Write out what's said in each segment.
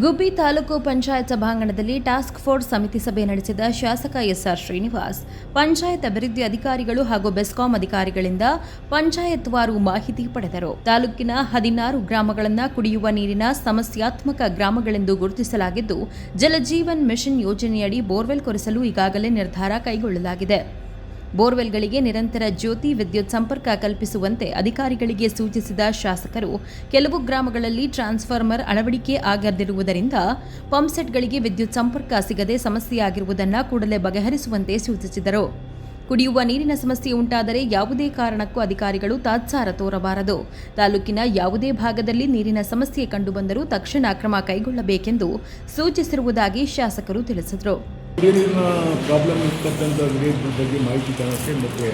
ಗುಬ್ಬಿ ತಾಲೂಕು ಪಂಚಾಯತ್ ಸಭಾಂಗಣದಲ್ಲಿ task force ಸಮಿತಿ ಸಭೆ ನಡೆಸಿದ ಶಾಸಕ ಎಸ್ಆರ್ ಶ್ರೀನಿವಾಸ್ ಪಂಚಾಯತ್ ಅಭಿವೃದ್ಧಿ ಅಧಿಕಾರಿಗಳು ಹಾಗೂ ಬೆಸ್ಕಾಂ ಅಧಿಕಾರಿಗಳಿಂದ ಪಂಚಾಯತ್ವಾರು ಮಾಹಿತಿ ಪಡೆದರು. ತಾಲೂಕಿನ 16 ಗ್ರಾಮಗಳನ್ನು ಕುಡಿಯುವ ನೀರಿನ ಸಮಸ್ಯಾತ್ಮಕ ಗ್ರಾಮಗಳೆಂದು ಗುರುತಿಸಲಾಗಿದ್ದು, ಜಲಜೀವನ್ ಮಿಷನ್ ಯೋಜನೆಯಡಿ ಬೋರ್ವೆಲ್ ಕೊರೆಸಲು ಈಗಾಗಲೇ ನಿರ್ಧಾರ ಕೈಗೊಳ್ಳಲಾಗಿದೆ. ಬೋರ್ವೆಲ್ಗಳಿಗೆ ನಿರಂತರ ಜ್ಯೋತಿ ವಿದ್ಯುತ್ ಸಂಪರ್ಕ ಕಲ್ಪಿಸುವಂತೆ ಅಧಿಕಾರಿಗಳಿಗೆ ಸೂಚಿಸಿದ ಶಾಸಕರು, ಕೆಲವು ಗ್ರಾಮಗಳಲ್ಲಿ ಟ್ರಾನ್ಸ್ಫಾರ್ಮರ್ ಅಳವಡಿಕೆ ಆಗದಿರುವುದರಿಂದ ಪಂಪ್ಸೆಟ್ಗಳಿಗೆ ವಿದ್ಯುತ್ ಸಂಪರ್ಕ ಸಿಗದೆ ಸಮಸ್ಯೆಯಾಗಿರುವುದನ್ನು ಕೂಡಲೇ ಬಗೆಹರಿಸುವಂತೆ ಸೂಚಿಸಿದರು. ಕುಡಿಯುವ ನೀರಿನ ಸಮಸ್ಯೆ ಉಂಟಾದರೆ ಯಾವುದೇ ಕಾರಣಕ್ಕೂ ಅಧಿಕಾರಿಗಳು ತಾತ್ಸಾರ ತೋರಬಾರದು. ತಾಲೂಕಿನ ಯಾವುದೇ ಭಾಗದಲ್ಲಿ ನೀರಿನ ಸಮಸ್ಯೆ ಕಂಡುಬಂದರೂ ತಕ್ಷಣ ಕ್ರಮ ಕೈಗೊಳ್ಳಬೇಕೆಂದು ಸೂಚಿಸಿರುವುದಾಗಿ ಶಾಸಕರು ತಿಳಿಸಿದರು. ನೀರಿನ ಪ್ರಾಬ್ಲಮ್ ಇರ್ತಕ್ಕಂಥ ನೀರಿನ ಬಗ್ಗೆ ಮಾಹಿತಿ ತಗೊಳ್ಳೋಕ್ಕೆ ಮತ್ತು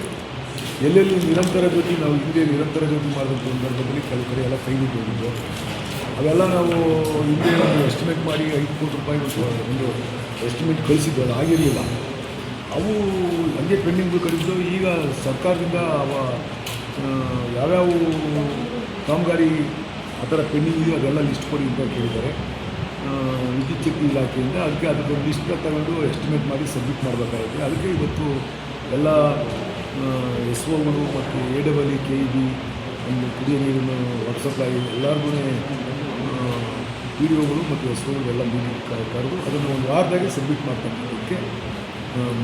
ಎಲ್ಲೆಲ್ಲಿ ನಿರಂತರ ಜ್ಯೋತಿ ನಾವು ಹಿಂದೆ ನಿರಂತರ ಜ್ಯೋತಿ ಮಾಡಿದಂಥ ಸಂದರ್ಭದಲ್ಲಿ ಕೆಲವು ಕಡೆ ಎಲ್ಲ ಕೈ ಬಿಟ್ಟು ಅವೆಲ್ಲ ನಾವು ಹಿಂದೆ ಒಂದು ಎಸ್ಟಿಮೇಟ್ ಮಾಡಿ 5 ಕೋಟಿ ರೂಪಾಯಿ ಒಂದು ಎಸ್ಟಿಮೇಟ್ ಕಳಿಸಿದ್ದು, ಅದು ಆಗಿರಲಿಲ್ಲ. ಅವು ಹಂಗೆ ಪೆಂಡಿಂಗ್ ಕಳಿಸಿದ್ದು. ಈಗ ಸರ್ಕಾರದಿಂದ ಯಾವ್ಯಾವ ಕಾಮಗಾರಿ ಆ ಥರ ಪೆಂಡಿಂಗ್ ಇದೆಯೋ ಅದೆಲ್ಲ ಲಿಸ್ಟ್ ಕೊಡಿ ಅಂತ ಕೇಳಿದ್ದಾರೆ ವಿದ್ಯುತ್ ಶಕ್ತಿ ಇಲಾಖೆಯಿಂದ. ಅದಕ್ಕೆ ಅದಕ್ಕೆ ಲಿಸ್ಟ್ ತಗೊಂಡು ಎಸ್ಟಿಮೇಟ್ ಮಾಡಿ ಸಬ್ಮಿಟ್ ಮಾಡಬೇಕಾಗುತ್ತೆ. ಅದಕ್ಕೆ ಇವತ್ತು ಎಲ್ಲ SOಗಳು ಮತ್ತು AWE KEB ಒಂದು ಕುಡಿಯೋ ನೀರಿನ ವಾಟರ್ ಸಪ್ಲೈ ಎಲ್ಲರಿಗೂ PDOಗಳು ಮತ್ತು SOಗಳು ಎಲ್ಲ ಮೀಟಿಂಗ್ ಕರೆದು ಅದನ್ನು ಒಂದು ವಾರದಾಗೆ ಸಬ್ಮಿಟ್ ಮಾಡ್ತಕ್ಕಂಥದ್ದಕ್ಕೆ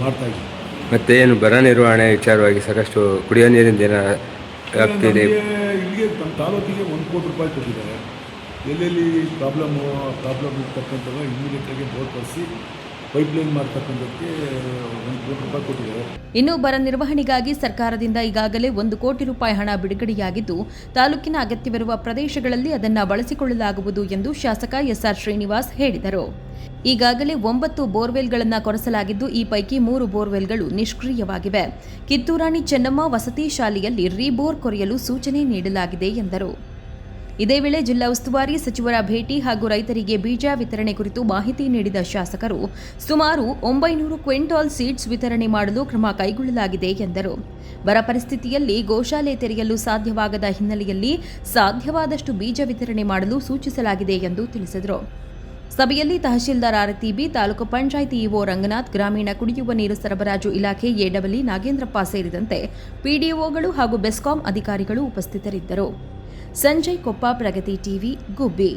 ಮಾಡ್ತಾಯಿದ್ದೀವಿ. ಮತ್ತು ಏನು ಬರ ನಿರ್ವಹಣೆ ವಿಚಾರವಾಗಿ ಸಾಕಷ್ಟು ಕುಡಿಯೋ ನೀರಿಂದ ಏನೋ ಆಗ್ತಿದೆ. ಇಲ್ಲಿಗೆ ನಮ್ಮ ತಾಲೂಕಿಗೆ 1 ಕೋಟಿ ರೂಪಾಯಿ ಕೊಟ್ಟಿದ್ದಾರೆ. ಎಲ್ಲೆಲ್ಲಿ ಪ್ರಾಬ್ಲಮ್ ಇರ್ತಕ್ಕಂಥದ್ದು ಇಮಿಡಿಯೇಟಾಗಿ ಬೋರ್ ಕಳಿಸಿ ಪೈಪ್ಲೈನ್ ಮಾಡ್ತಕ್ಕಂಥದ್ದಕ್ಕೆ 1 ಕೋಟಿ ರೂಪಾಯಿ ಕೊಟ್ಟಿದ್ದಾರೆ. ಇನ್ನು ಬರ ನಿರ್ವಹಣೆಗಾಗಿ ಸರ್ಕಾರದಿಂದ ಈಗಾಗಲೇ 1 ಕೋಟಿ ರೂಪಾಯಿ ಹಣ ಬಿಡುಗಡೆಯಾಗಿದ್ದು, ತಾಲೂಕಿನ ಅಗತ್ಯವಿರುವ ಪ್ರದೇಶಗಳಲ್ಲಿ ಅದನ್ನು ಬಳಸಿಕೊಳ್ಳಲಾಗುವುದು ಎಂದು ಶಾಸಕ ಎಸ್ಆರ್ ಶ್ರೀನಿವಾಸ್ ಹೇಳಿದರು. ಈಗಾಗಲೇ 9 ಬೋರ್ವೆಲ್ಗಳನ್ನು ಕೊರೆಸಲಾಗಿದ್ದು, ಈ ಪೈಕಿ 3 ಬೋರ್ವೆಲ್ಗಳು ನಿಷ್ಕ್ರಿಯವಾಗಿವೆ. ಕಿತ್ತೂರಾಣಿ ಚೆನ್ನಮ್ಮ ವಸತಿ ಶಾಲೆಯಲ್ಲಿ ರೀಬೋರ್ ಕೊರೆಯಲು ಸೂಚನೆ ನೀಡಲಾಗಿದೆ ಎಂದರು. ಇದೇ ವೇಳೆ ಜಿಲ್ಲಾ ಉಸ್ತುವಾರಿ ಸಚಿವರ ಭೇಟಿ ಹಾಗೂ ರೈತರಿಗೆ ಬೀಜ ವಿತರಣೆ ಕುರಿತು ಮಾಹಿತಿ ನೀಡಿದ ಶಾಸಕರು, ಸುಮಾರು 900 ಕ್ವಿಂಟಾಲ್ ಸೀಡ್ಸ್ ವಿತರಣೆ ಮಾಡಲು ಕ್ರಮ ಕೈಗೊಳ್ಳಲಾಗಿದೆ ಎಂದರು. ಬರ ಪರಿಸ್ಥಿತಿಯಲ್ಲಿ ಗೋಶಾಲೆ ತೆರೆಯಲು ಸಾಧ್ಯವಾಗದ ಹಿನ್ನೆಲೆಯಲ್ಲಿ ಸಾಧ್ಯವಾದಷ್ಟು ಬೀಜ ವಿತರಣೆ ಮಾಡಲು ಸೂಚಿಸಲಾಗಿದೆ ಎಂದು ತಿಳಿಸಿದರು. ಸಭೆಯಲ್ಲಿ ತಹಶೀಲ್ದಾರ್ RTB, ತಾಲೂಕು ಪಂಚಾಯಿತಿ ಇಒ ರಂಗನಾಥ್, ಗ್ರಾಮೀಣ ಕುಡಿಯುವ ನೀರು ಸರಬರಾಜು ಇಲಾಖೆ AWE ನಾಗೇಂದ್ರಪ್ಪ ಸೇರಿದಂತೆ PDOಗಳು ಹಾಗೂ ಬೆಸ್ಕಾಂ ಅಧಿಕಾರಿಗಳು ಉಪಸ್ಥಿತರಿದ್ದರು. ಸಂಜಯ್ ಕೊಪ್ಪ, ಪ್ರಗತಿ ಟಿವಿ, ಗುಬ್ಬಿ.